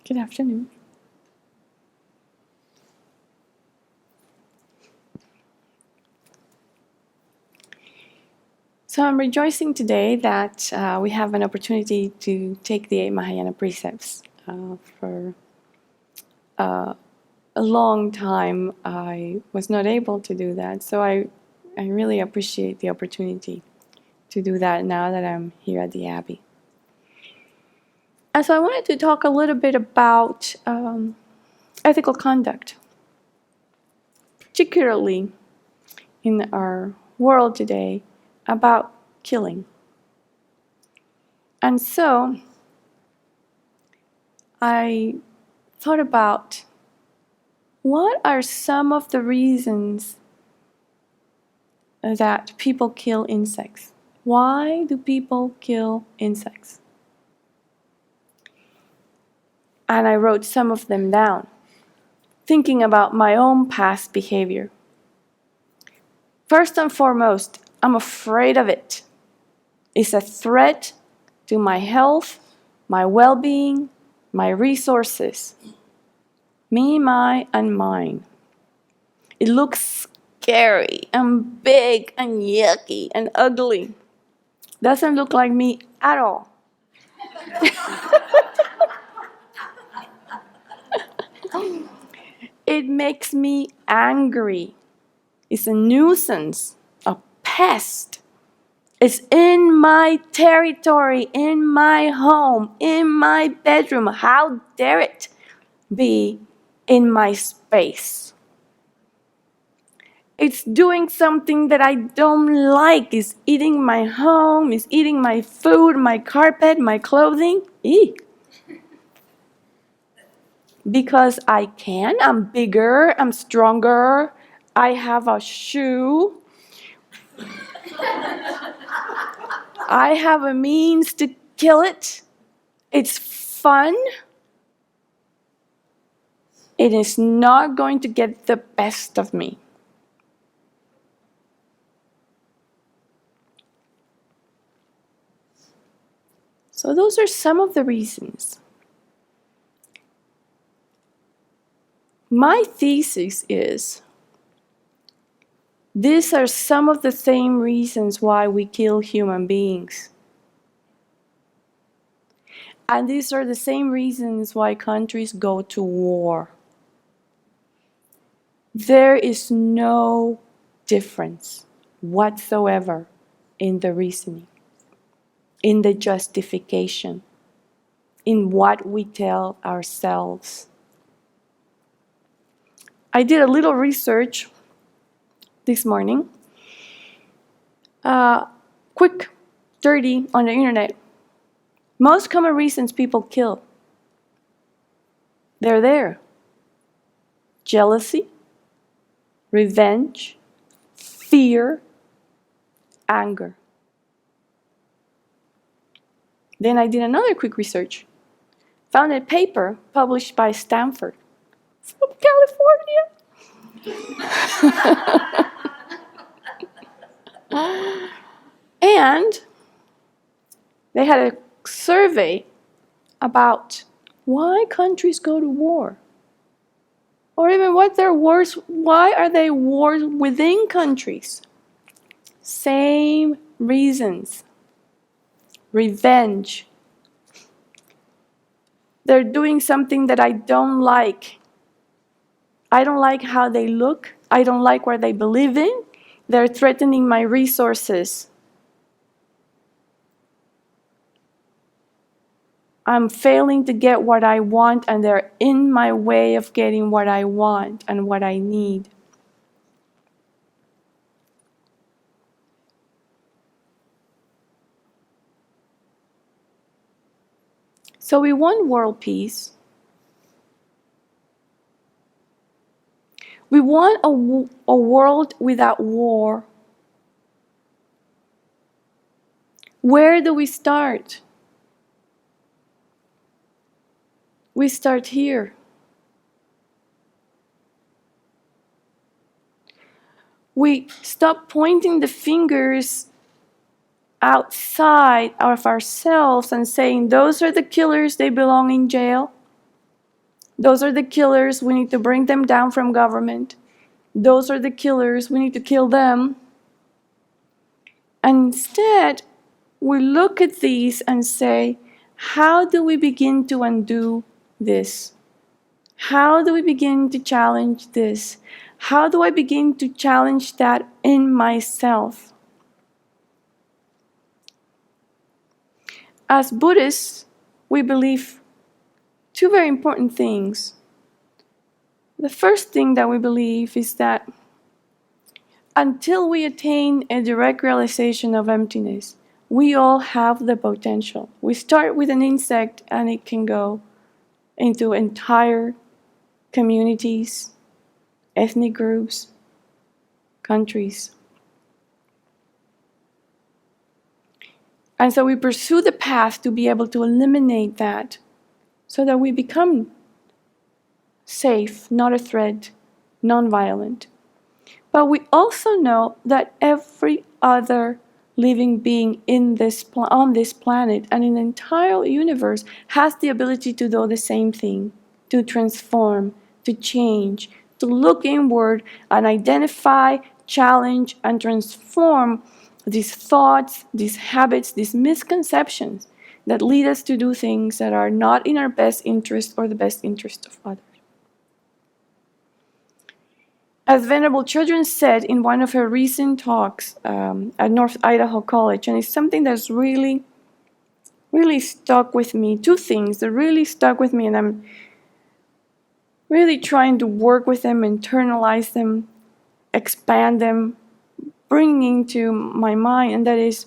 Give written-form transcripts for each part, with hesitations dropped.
Good afternoon. So I'm rejoicing today that we have an opportunity to take the 8 Mahayana precepts. For a long time I was not able to do that, so I really appreciate the opportunity to do that now that I'm here at the Abbey. And so I wanted to talk a little bit about ethical conduct, particularly in our world today, about killing. And so I thought about what are some of the reasons that people kill insects? Why do people kill insects? And I wrote some of them down, thinking about my own past behavior. First and foremost, I'm afraid of it. It's a threat to my health, my well-being, my resources. Me, my, and mine. It looks scary and big and yucky and ugly. Doesn't look like me at all. It makes me angry. It's a nuisance, a pest. It's in my territory, in my home, in my bedroom. How dare it be in my space? It's doing something that I don't like. It's eating my home, it's eating my food, my carpet, my clothing. Eek. Because I can, I'm bigger, I'm stronger, I have a shoe, I have a means to kill it. It's fun. It is not going to get the best of me. So those are some of the reasons. My thesis is, these are some of the same reasons why we kill human beings. And these are the same reasons why countries go to war. There is no difference whatsoever in the reasoning, in the justification, in what we tell ourselves. I did a little research this morning, quick, dirty, on the internet. Most common reasons people kill, they're there. Jealousy, revenge, fear, anger. Then I did another quick research. Found a paper published by Stanford from California. And they had a survey about why countries go to war. Or even what their wars, why are they wars within countries? Same reasons. Revenge. They're doing something that I don't like. I don't like how they look. I don't like what they believe in. They're threatening my resources. I'm failing to get what I want, and they're in my way of getting what I want and what I need. So we want world peace. We want a world without war. Where do we start? We start here. We stop pointing the fingers outside of ourselves and saying, those are the killers, they belong in jail. Those are the killers. We need to bring them down from government. Those are the killers. We need to kill them. And instead, we look at these and say, how do we begin to undo this? How do we begin to challenge this? How do I begin to challenge that in myself? As Buddhists, we believe two very important things. The first thing that we believe is that until we attain a direct realization of emptiness, we all have the potential. We start with an insect and it can go into entire communities, ethnic groups, countries. And so we pursue the path to be able to eliminate that so that we become safe, not a threat, non-violent. But we also know that every other living being on this planet and in the entire universe has the ability to do the same thing, to transform, to change, to look inward and identify, challenge, and transform these thoughts, these habits, these misconceptions that lead us to do things that are not in our best interest or the best interest of others. As Venerable Children said in one of her recent talks at North Idaho College, and it's something that's really stuck with me, two things that really stuck with me, and I'm really trying to work with them, internalize them, expand them, bringing to my mind, and that is,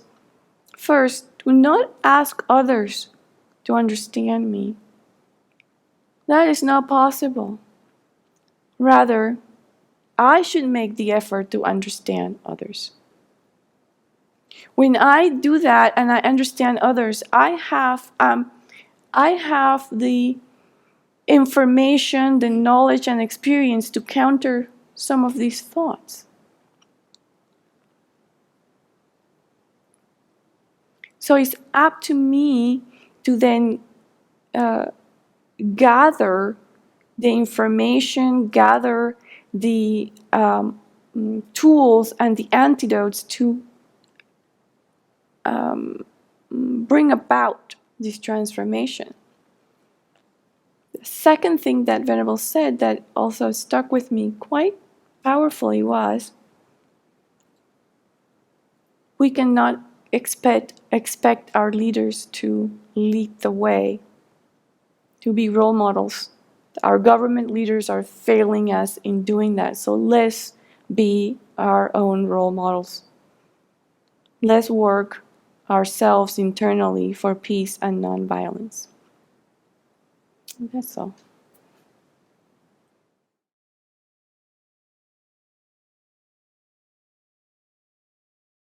first, do not ask others to understand me. That is not possible. Rather, I should make the effort to understand others. When I do that and I understand others, I have the information, the knowledge and experience to counter some of these thoughts. So it's up to me to then gather the information, gather the tools and the antidotes to bring about this transformation. The second thing that Venerable said that also stuck with me quite powerfully was, we cannot expect our leaders to lead the way, to be role models. Our government leaders are failing us in doing that, so let's be our own role models. Let's work ourselves internally for peace and non-violence. That's all.